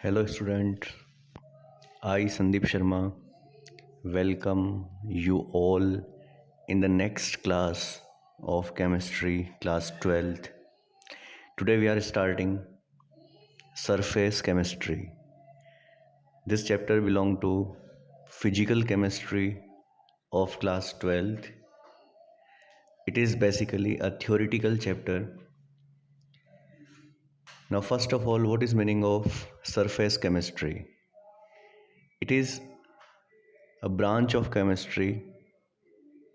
Hello, student. I, Sandeep Sharma, welcome you all in the next class of chemistry, class 12th. Today we are starting surface chemistry. This chapter belongs to physical chemistry of class 12th. It is basically a theoretical chapter. Now, first of all, what is meaning of surface chemistry? It is a branch of chemistry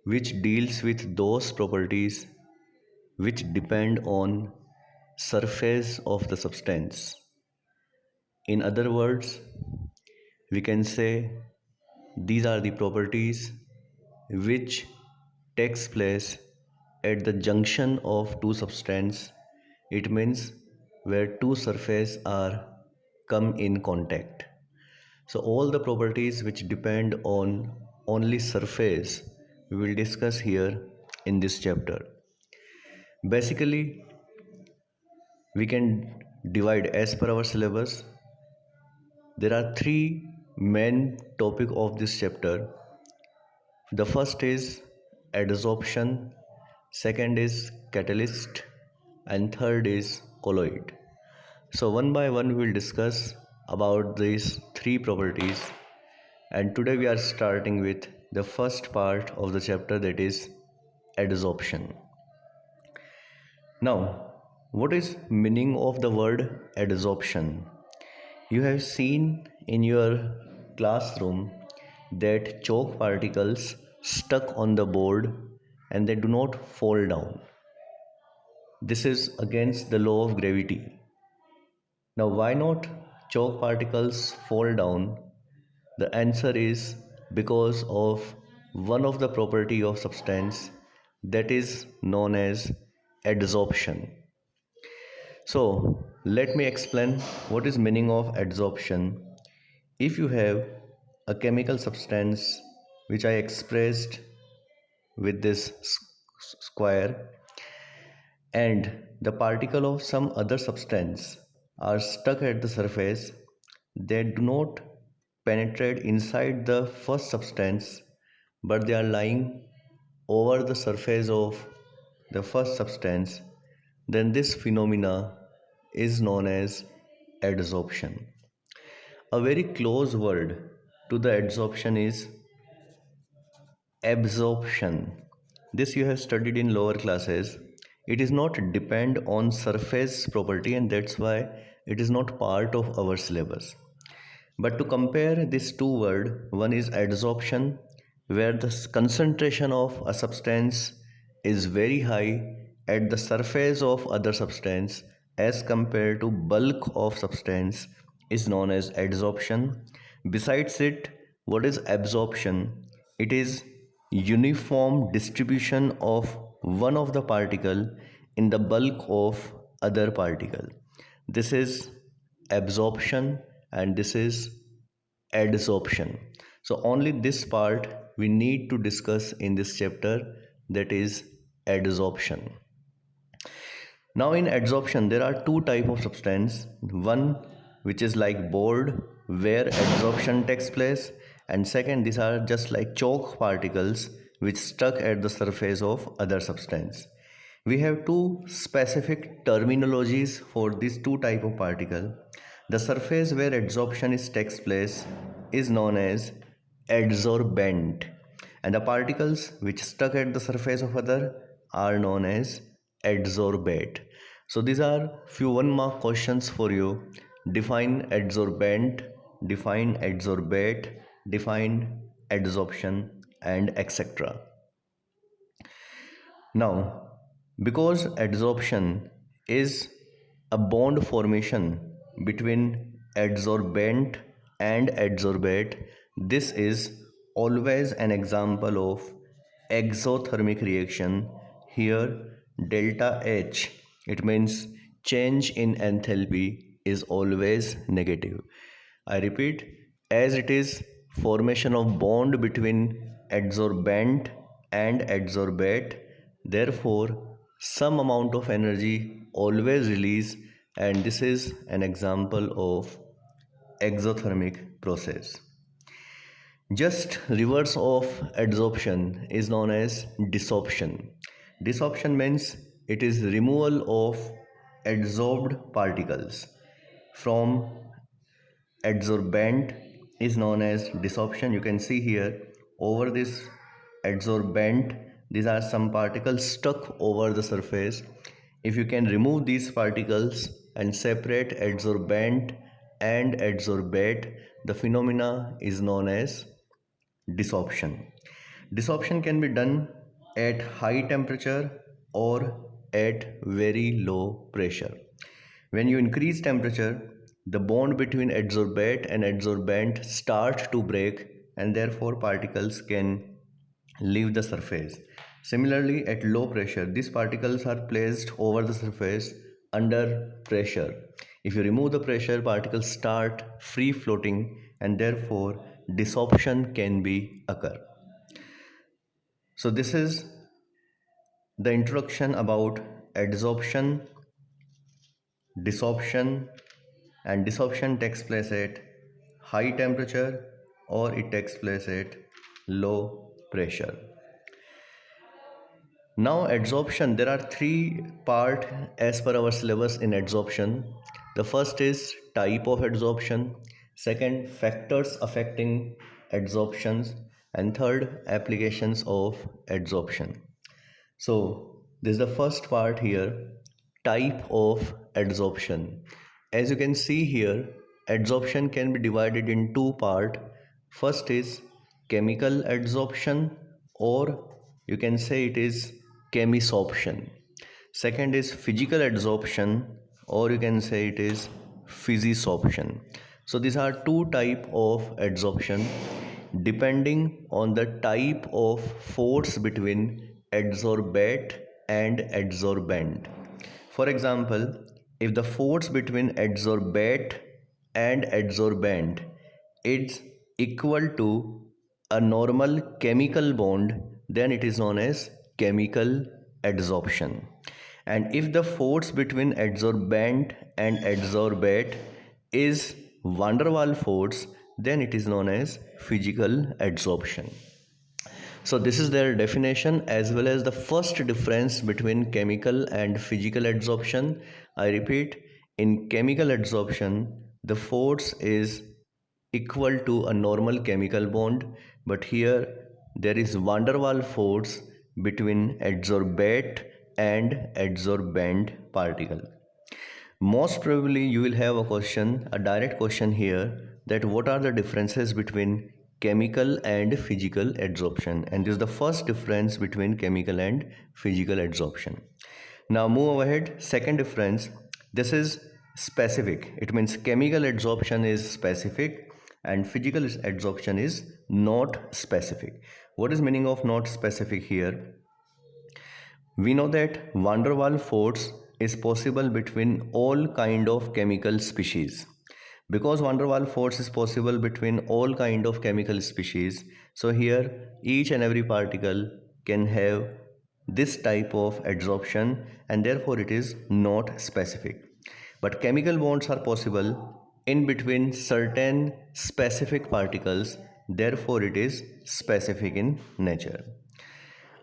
which deals with those properties which depend on surface of the substance. In other words, we can say these are the properties which takes place at the junction of two substance. It means where two surface are come in contact. So all the properties which depend on only surface we will discuss here in this chapter. Basically, we can divide as per our syllabus. There are three main topic of this chapter. The first is adsorption, second is catalyst, and third is colloid. So one by one we will discuss about these three properties, and today we are starting with the first part of the chapter, that is adsorption. Now, what is meaning of the word adsorption? You have seen in your classroom that chalk particles stuck on the board and they do not fall down. This is against the law of gravity. Now, why not chalk particles fall down? The answer is because of one of the property of substance that is known as adsorption. So let me explain what is meaning of adsorption. If you have a chemical substance which I expressed with this square, and the particle of some other substance are stuck at the surface, they do not penetrate inside the first substance, but they are lying over the surface of the first substance, then this phenomena is known as adsorption. A very close word to the adsorption is absorption. This you have studied in lower classes. It is not depend on surface property, and that's why it is not part of our syllabus. But to compare these two words, one is adsorption, where the concentration of a substance is very high at the surface of other substance as compared to bulk of substance, is known as adsorption. Besides it, what is absorption? It is uniform distribution of one of the particle in the bulk of other particle. This is absorption and this is adsorption. So only this part we need to discuss in this chapter, that is adsorption. Now in adsorption there are two type of substance. One which is like board where adsorption takes place, and second these are just like chalk particles which stuck at the surface of other substance. We have two specific terminologies for these two type of particle. The surface where adsorption takes place is known as adsorbent, and the particles which stuck at the surface of other are known as adsorbate. So these are few 1 mark questions for you. Define adsorbent, define adsorbate, define adsorption, and etc. Now, because adsorption is a bond formation between adsorbent and adsorbate, this is always an example of exothermic reaction. Here, delta H, it means change in enthalpy, is always negative. I repeat, as it is formation of bond between adsorbent and adsorbate, therefore some amount of energy always release, and this is an example of exothermic process. Just reverse of adsorption is known as desorption. Desorption means it is removal of adsorbed particles from adsorbent is known as desorption. You can see here over this adsorbent, these are some particles stuck over the surface. If you can remove these particles and separate adsorbent and adsorbate, the phenomena is known as desorption. Desorption can be done at high temperature or at very low pressure. When you increase temperature, the bond between adsorbate and adsorbent start to break and therefore particles can leave the surface. Similarly, at low pressure, these particles are placed over the surface under pressure. If you remove the pressure, particles start free floating and therefore desorption can be occur. So this is the introduction about adsorption, desorption, and desorption takes place at high temperature or it takes place at low pressure. Now adsorption, there are three parts as per our syllabus in adsorption. The first is type of adsorption, second factors affecting adsorptions, and third applications of adsorption. So this is the first part here, type of adsorption. As you can see here, adsorption can be divided in two parts. First is chemical adsorption, or you can say it is chemisorption. Second is physical adsorption, or you can say it is physisorption. So these are two type of adsorption depending on the type of force between adsorbate and adsorbent. For example, if the force between adsorbate and adsorbent is equal to a normal chemical bond, then it is known as chemical adsorption. And if the force between adsorbent and adsorbate is van der Waals force, then it is known as physical adsorption. So this is their definition as well as the first difference between chemical and physical adsorption. I repeat, in chemical adsorption, the force is equal to a normal chemical bond, but here there is van der Waals force between adsorbate and adsorbent particle. Most probably you will have a question, a direct question here, that what are the differences between chemical and physical adsorption, and this is the first difference between chemical and physical adsorption. Now move ahead. Second difference, this is specific. It means chemical adsorption is specific and physical adsorption is not specific. What is meaning of not specific here? We know that van der Waals force is possible between all kind of chemical species. Because van der Waals force is possible between all kind of chemical species, so here each and every particle can have this type of adsorption and therefore it is not specific. But chemical bonds are possible in between certain specific particles, therefore it is specific in nature.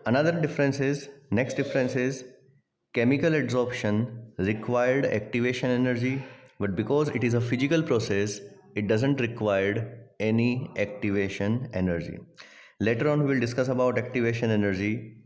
Another difference is, next difference is, chemical adsorption required activation energy, but because it is a physical process, it doesn't require any activation energy. Later on we will discuss about activation energy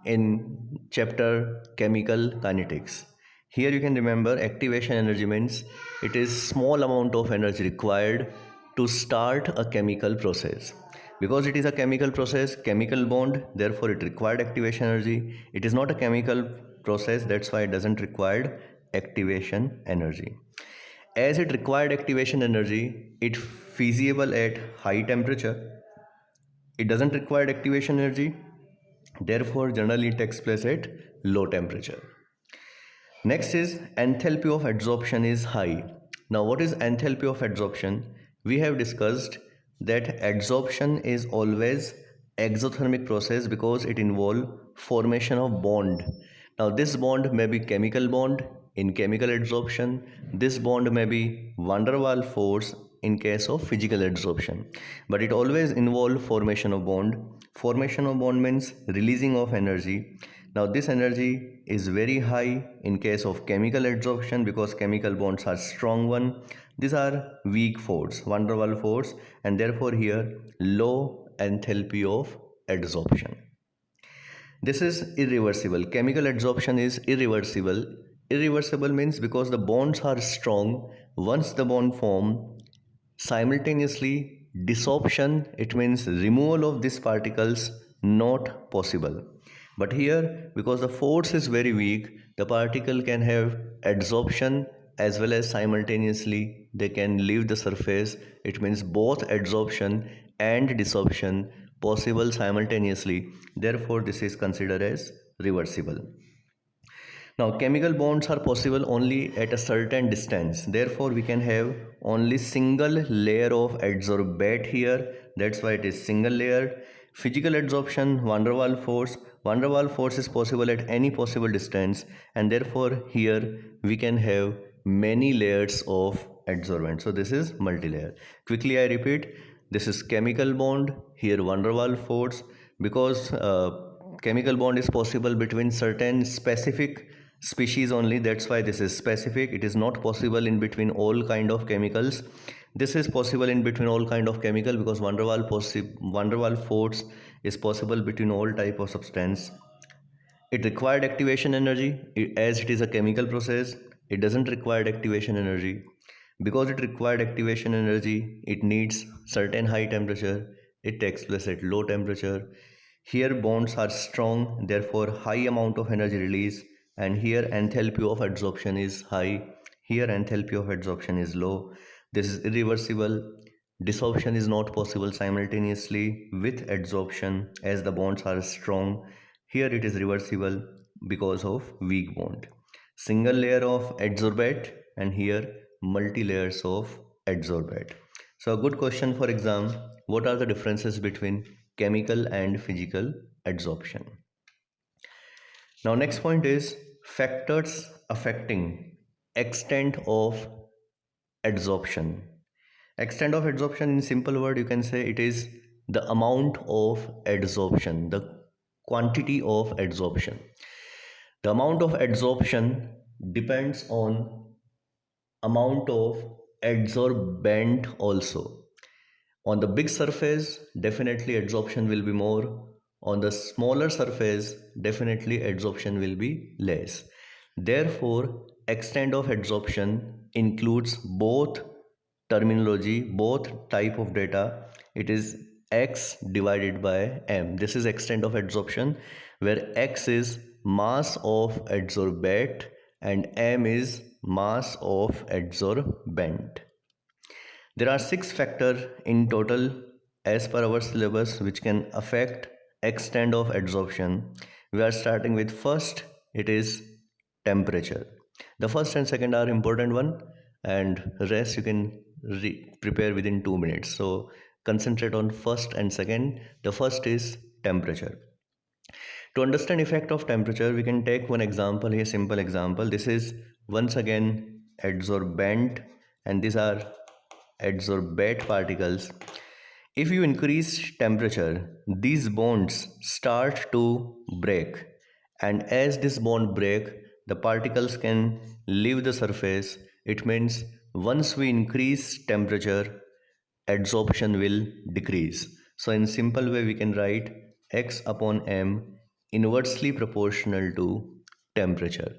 in chapter chemical kinetics. Here you can remember activation energy means it is small amount of energy required to start a chemical process. Because it is a chemical process, chemical bond, therefore it required activation energy. It is not a chemical process, that's why it doesn't require activation energy. As it required activation energy, it feasible at high temperature. It doesn't require activation energy, therefore generally it takes place at low temperature. Next is enthalpy of adsorption is high. Now what is enthalpy of adsorption? We have discussed that adsorption is always exothermic process because it involves formation of bond. Now this bond may be chemical bond in chemical adsorption. This bond may be van der Waals force in case of physical adsorption, but it always involves formation of bond. Formation of bond means releasing of energy. Now this energy is very high in case of chemical adsorption because chemical bonds are strong one. These are weak force, van der Waals force, and therefore here low enthalpy of adsorption. This is irreversible. Chemical adsorption is irreversible. Irreversible means because the bonds are strong, once the bond form, simultaneously desorption, it means removal of these particles, not possible. But here, because the force is very weak, the particle can have adsorption as well as simultaneously they can leave the surface. It means both adsorption and desorption possible simultaneously. Therefore, this is considered as reversible. Now, chemical bonds are possible only at a certain distance. Therefore, we can have only single layer of adsorbate here. That's why it is single layer. Physical adsorption, van der Waals force. Van der Waals force is possible at any possible distance, and therefore here we can have many layers of adsorbent. So this is multi-layer. Quickly I repeat, this is chemical bond, here van der Waals force, because chemical bond is possible between certain specific species only. That's why this is specific. It is not possible in between all kind of chemicals. This is possible in between all kind of chemical because van der Waals force is possible between all type of substance. It required activation energy as it is a chemical process. It doesn't require activation energy. Because it required activation energy, it needs certain high temperature. It takes place at low temperature. Here bonds are strong, therefore high amount of energy release, and here enthalpy of adsorption is high. Here enthalpy of adsorption is low. This is irreversible. Desorption is not possible simultaneously with adsorption as the bonds are strong. Here it is reversible because of weak bond. Single layer of adsorbate and here multi layers of adsorbate. So a good question for exam, what are the differences between chemical and physical adsorption? Now next point is factors affecting extent of adsorption. Extent of adsorption, in simple word you can say it is the amount of adsorption, the quantity of adsorption. The amount of adsorption depends on amount of adsorbent also. On the big surface, definitely adsorption will be more. On the smaller surface, definitely adsorption will be less. Therefore, extent of adsorption includes both terminology, both type of data. It is x divided by m. This is extent of adsorption, where x is mass of adsorbate and m is mass of adsorbent. There are 6 factors in total as per our syllabus which can affect extent of adsorption. We are starting with first, it is temperature. The first and second are important one, and rest you can prepare within 2 minutes. So concentrate on first and second. The first is temperature. To understand effect of temperature, we can take one example here, simple example. This is once again adsorbent and these are adsorbate particles. If you increase temperature, these bonds start to break, and as this bond break, the particles can leave the surface. It means once we increase temperature, adsorption will decrease. So in simple way we can write x upon m inversely proportional to temperature.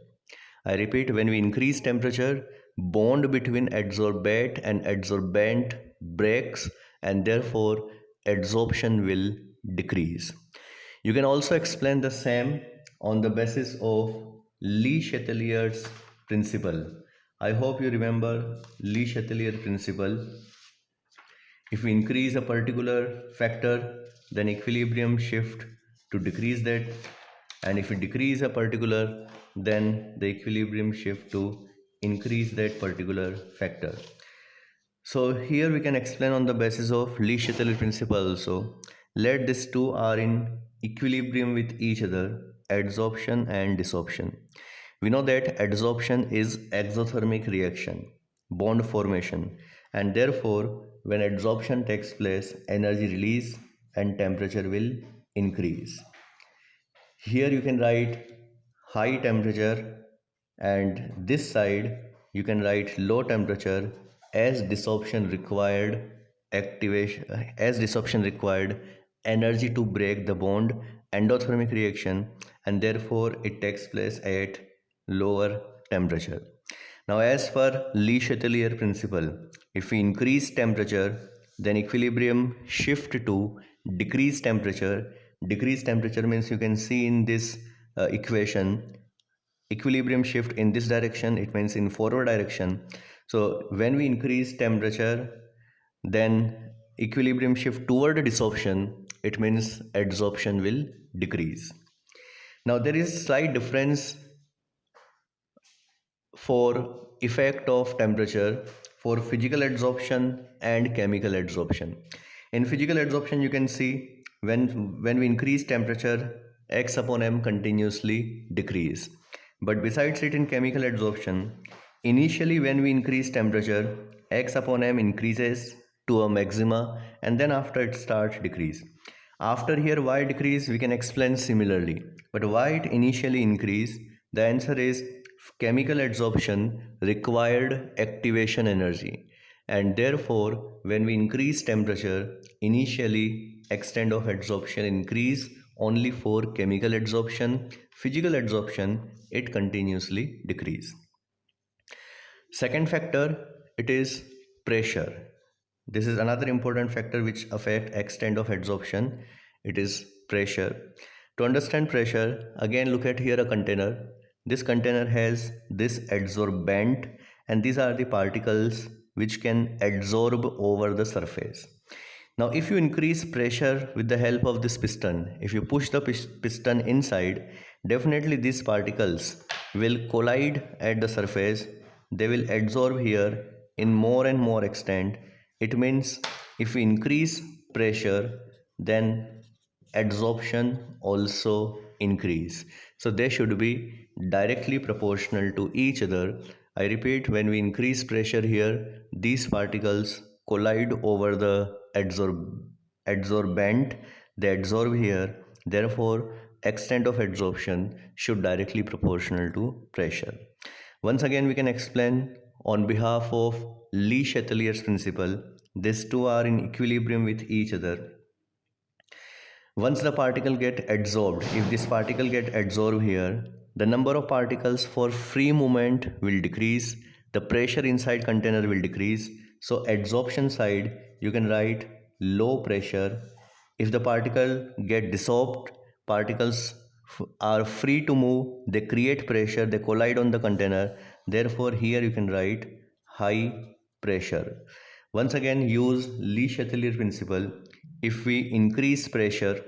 I repeat, when we increase temperature, bond between adsorbate and adsorbent breaks and therefore adsorption will decrease. You can also explain the same on the basis of Le Chatelier's principle. I hope you remember Le Chatelier principle. If we increase a particular factor, then equilibrium shift to decrease that, and if we decrease a particular, then the equilibrium shift to increase that particular factor. So here we can explain on the basis of Le Chatelier principle also. Let these two are in equilibrium with each other, adsorption and desorption. We know that adsorption is exothermic reaction, bond formation, and therefore when adsorption takes place, energy release and temperature will increase. Here you can write high temperature, and this side you can write low temperature as desorption required activation as desorption required energy to break the bond endothermic reaction, and therefore it takes place at lower temperature. Now, as per Le Chatelier principle, if we increase temperature, then equilibrium shift to decrease temperature. Decrease temperature means you can see in this equation, equilibrium shift in this direction, it means in forward direction. So when we increase temperature, then equilibrium shift toward desorption, it means adsorption will decrease. Now there is slight difference for effect of temperature for physical adsorption and chemical adsorption. In physical adsorption, you can see when we increase temperature, x upon m continuously decrease. But besides it, in chemical adsorption, initially when we increase temperature, x upon m increases to a maxima, and then after it starts decrease. After here why decrease we can explain similarly, but why it initially increase, the answer is chemical adsorption required activation energy, and therefore when we increase temperature, initially extent of adsorption increase only for chemical adsorption. Physical adsorption it continuously decrease. Second factor, it is pressure. This is another important factor which affect extent of adsorption. It is pressure. To understand pressure, again look at here a container. This container has this adsorbent, and these are the particles which can adsorb over the surface. Now if you increase pressure with the help of this piston, if you push the piston inside, definitely these particles will collide at the surface. They will adsorb here in more and more extent. It means if we increase pressure, then adsorption also increase. So they should be directly proportional to each other. I repeat, when we increase pressure here, these particles collide over the adsorbent, they adsorb here. Therefore extent of adsorption should directly proportional to pressure. Once again we can explain on behalf of Le Chatelier's principle, these two are in equilibrium with each other. Once the particle get adsorbed, if this particle get adsorbed here, the number of particles for free movement will decrease, the pressure inside container will decrease. So adsorption side you can write low pressure. If the particle get desorbed, particles are free to move, they create pressure, they collide on the container. Therefore here you can write high pressure. Once again use Le Chatelier principle. If we increase pressure,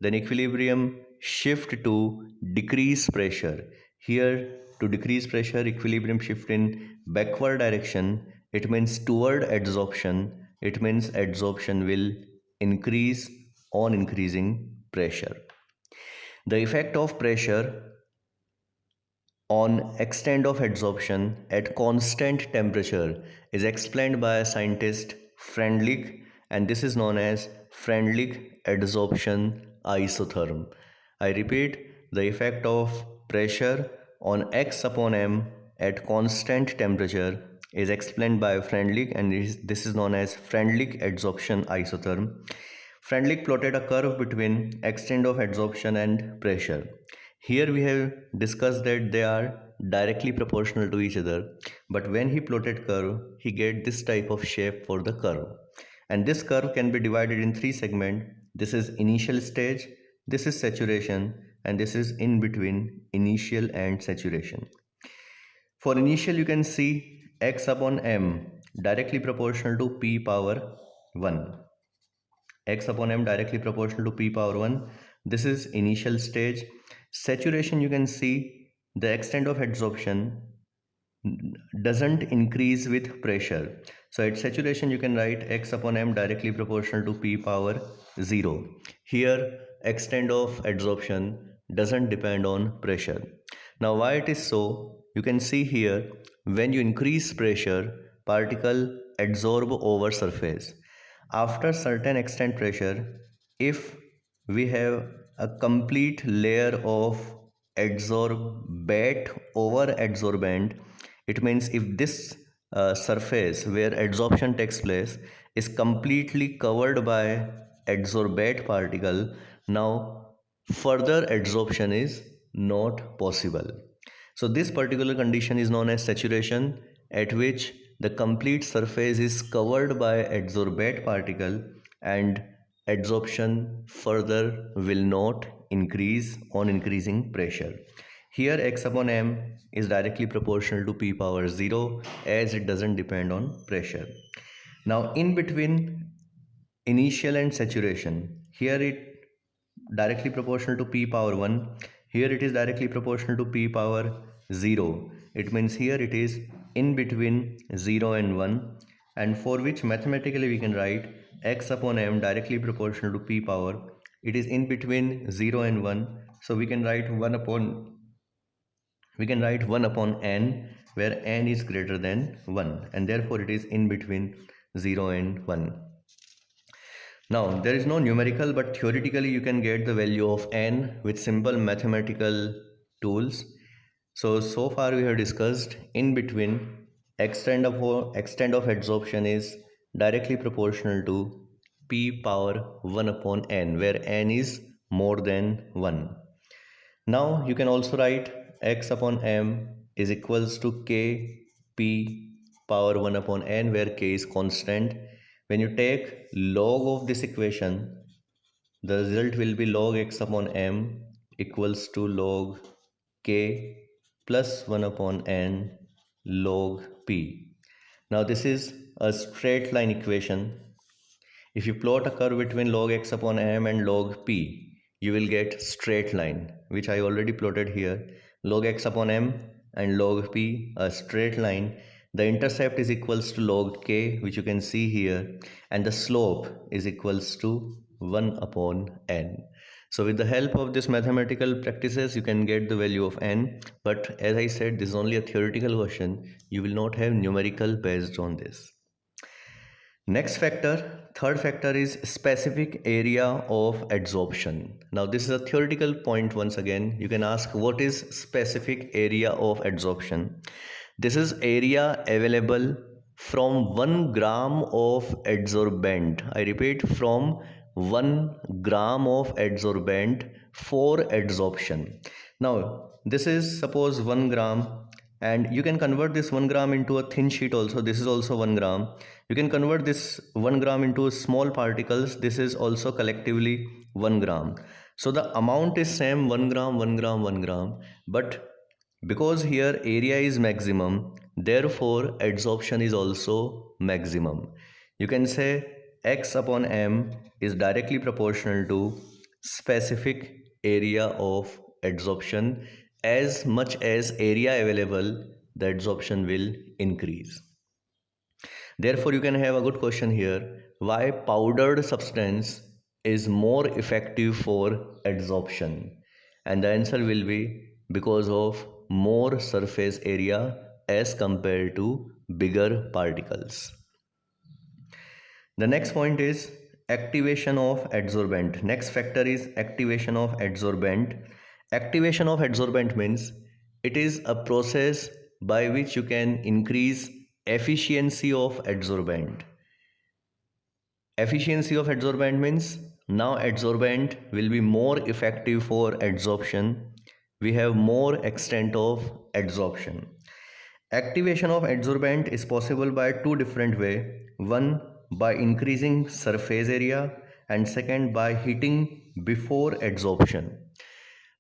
then equilibrium shift to decrease pressure. Here to decrease pressure, equilibrium shift in backward direction. It means toward adsorption. It means adsorption will increase on increasing pressure. The effect of pressure on extent of adsorption at constant temperature is explained by scientist Freundlich, and this is known as Freundlich adsorption isotherm. I repeat, the effect of pressure on x upon m at constant temperature is explained by Freundlich, and this is known as Freundlich adsorption isotherm. Freundlich plotted a curve between extent of adsorption and pressure. Here we have discussed that they are directly proportional to each other, but when he plotted curve, he get this type of shape for the curve. And this curve can be divided in three segments. This is initial stage, this is saturation, and this is in between initial and saturation. For initial you can see x upon m directly proportional to p power 1. X upon m directly proportional to p power 1. This is initial stage. Saturation, you can see the extent of adsorption doesn't increase with pressure. So at saturation you can write x upon m directly proportional to p power 0. Here extent of adsorption doesn't depend on pressure. Now why it is so? You can see here when you increase pressure, particle adsorb over surface. After certain extent pressure, if we have a complete layer of adsorbate over adsorbent, it means if this surface where adsorption takes place is completely covered by adsorbate particle, now further adsorption is not possible. So this particular condition is known as saturation, at which the complete surface is covered by adsorbate particle and adsorption further will not increase on increasing pressure. Here x upon m is directly proportional to p power 0 as it doesn't depend on pressure. Now in between initial and saturation, here it directly proportional to p power 1, here it is directly proportional to p power 0. It means here it is in between 0 and 1, and for which mathematically we can write x upon m directly proportional to p power, it is in between 0 and 1, so we can write 1 upon n, where n is greater than 1, and therefore it is in between 0 and 1. Now, there is no numerical, but theoretically you can get the value of n with simple mathematical tools. So far we have discussed in between extent of adsorption is directly proportional to p power 1 upon n, where n is more than 1. Now you can also write x upon m is equals to k p power 1 upon n, where k is constant. When you take log of this equation, the result will be log x upon m equals to log k plus 1 upon n log p. Now this is a straight line equation. If you plot a curve between log x upon m and log p, you will get straight line, which I already plotted here. Log x upon m and log p, a straight line. The intercept is equals to log k, which you can see here, and the slope is equals to 1 upon n. So with the help of this mathematical practices, you can get the value of n, but as I said, this is only a theoretical question. You will not have numerical based on this. Next factor, third factor, is specific area of adsorption. Now this is a theoretical point. Once again, you can ask, what is specific area of adsorption? This is area available from 1 gram of adsorbent. I repeat, from 1 gram of adsorbent for adsorption. Now this is suppose 1 gram, and you can convert this 1 gram into a thin sheet also. This is also 1 gram. You can convert this 1 gram into small particles. This is also collectively 1 gram. So the amount is same, 1 gram, 1 gram, 1 gram. But because here area is maximum, therefore adsorption is also maximum. You can say x upon m is directly proportional to specific area of adsorption. As much as area available, the adsorption will increase. Therefore, you can have a good question here, why powdered substance is more effective for adsorption? And the answer will be because of more surface area as compared to bigger particles. The next point is activation of adsorbent. Next factor is activation of adsorbent. Activation of adsorbent means it is a process by which you can increase efficiency of adsorbent. Efficiency of adsorbent means now adsorbent will be more effective for adsorption. We have more extent of adsorption. Activation of adsorbent is possible by two different ways. One, by increasing surface area, and second, by heating before adsorption.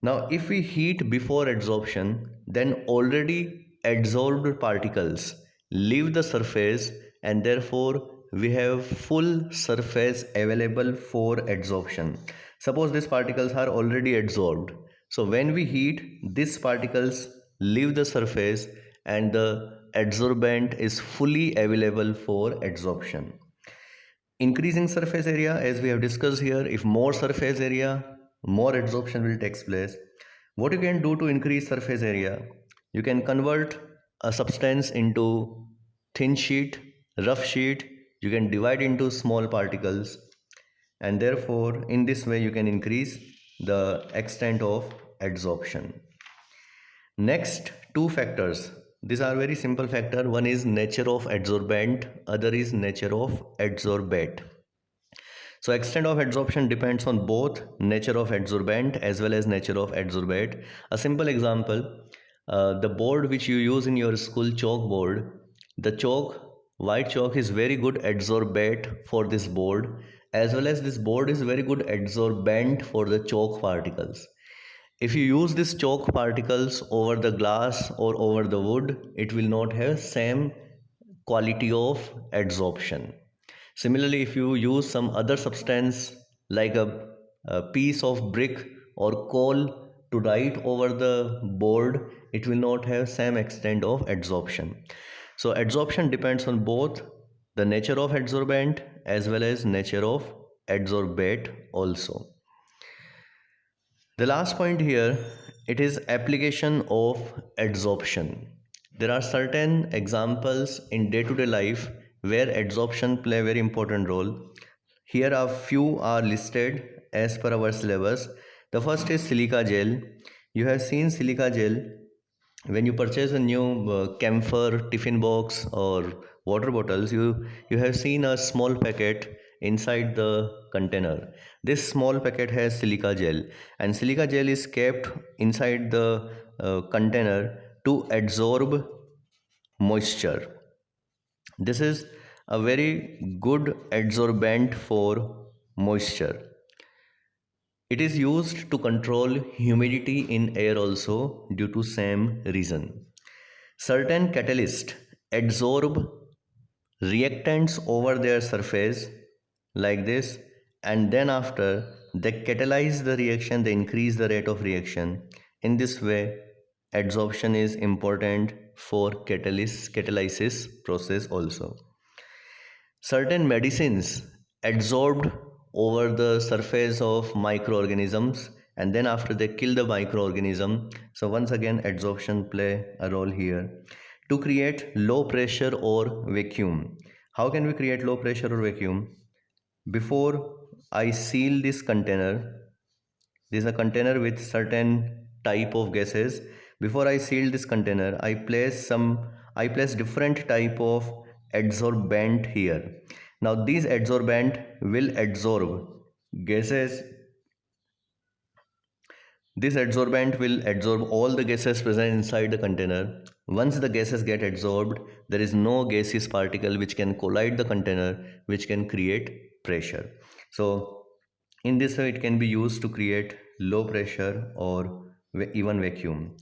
Now if we heat before adsorption, then already adsorbed particles leave the surface, and therefore we have full surface available for adsorption. Suppose these particles are already adsorbed. So when we heat, these particles leave the surface and the adsorbent is fully available for adsorption. Increasing surface area, as we have discussed here, if more surface area, more adsorption will take place. What you can do to increase surface area? You can convert a substance into thin sheet, rough sheet, you can divide into small particles, and therefore in this way you can increase the extent of adsorption. Next, two factors. These are very simple factor. One is nature of adsorbent, other is nature of adsorbate. So extent of adsorption depends on both nature of adsorbent as well as nature of adsorbate. A simple example, the board which you use in your school chalkboard, the chalk, white chalk is very good adsorbate for this board, as well as this board is very good adsorbent for the chalk particles. If you use this chalk particles over the glass or over the wood, it will not have same quality of adsorption. Similarly, if you use some other substance like a piece of brick or coal to write over the board, it will not have same extent of adsorption. So adsorption depends on both the nature of adsorbent as well as nature of adsorbate also. The last point here, it is application of adsorption. There are certain examples in day-to-day life where adsorption play a very important role. Here a few are listed as per our syllabus. The first is silica gel. You have seen silica gel when you purchase a new camphor tiffin box or water bottles. You have seen a small packet inside the container. This small packet has silica gel, and silica gel is kept inside the container to absorb moisture. This is a very good adsorbent for moisture. It is used to control humidity in air also due to same reason. Certain catalysts adsorb reactants over their surface like this, and then after they catalyze the reaction, they increase the rate of reaction. In this way, adsorption is important for catalysis process also. Certain medicines adsorbed over the surface of microorganisms, and then after they kill the microorganism. So once again adsorption play a role here. To create low pressure or vacuum. How can we create low pressure or vacuum? Before I seal this container, this is a container with certain type of gases. Before I seal this container, I place different type of adsorbent here. Now these adsorbent will adsorb gases. This adsorbent will adsorb all the gases present inside the container. Once the gases get adsorbed, there is no gaseous particle which can collide the container, which can create pressure. So in this way, it can be used to create low pressure or even vacuum.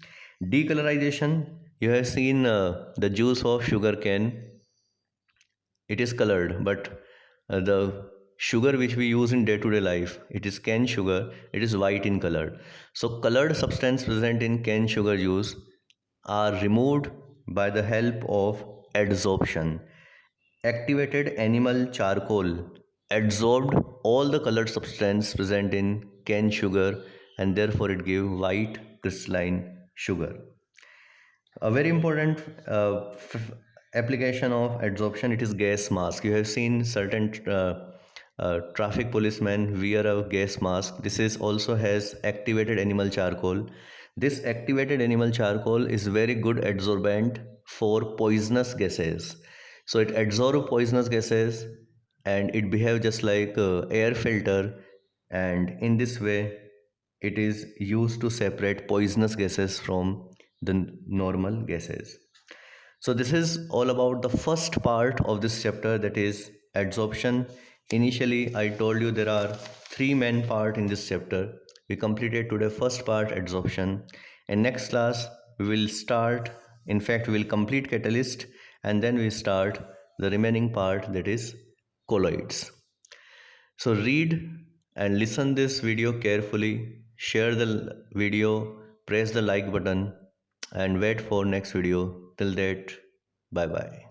Decolorization, you have seen the juice of sugar cane. It is colored, but the sugar which we use in day-to-day life, it is cane sugar, it is white in color. So colored substance present in cane sugar juice are removed by the help of adsorption. Activated animal charcoal adsorbed all the colored substance present in cane sugar, and therefore it gives white crystalline sugar. A very important application of adsorption, it is gas mask. You have seen certain traffic policemen wear a gas mask. This is also has activated animal charcoal. This activated animal charcoal is very good adsorbent for poisonous gases. So it absorbs poisonous gases and it behaves just like air filter, and in this way it is used to separate poisonous gases from the normal gases. So this is all about the first part of this chapter, that is adsorption. Initially I told you there are three main parts in this chapter. We completed today first part, adsorption. In next class we will start, in fact we will complete catalyst, and then we start the remaining part, that is colloids. So read and listen this video carefully, share the video, press the like button, and wait for next video. Till that, bye bye.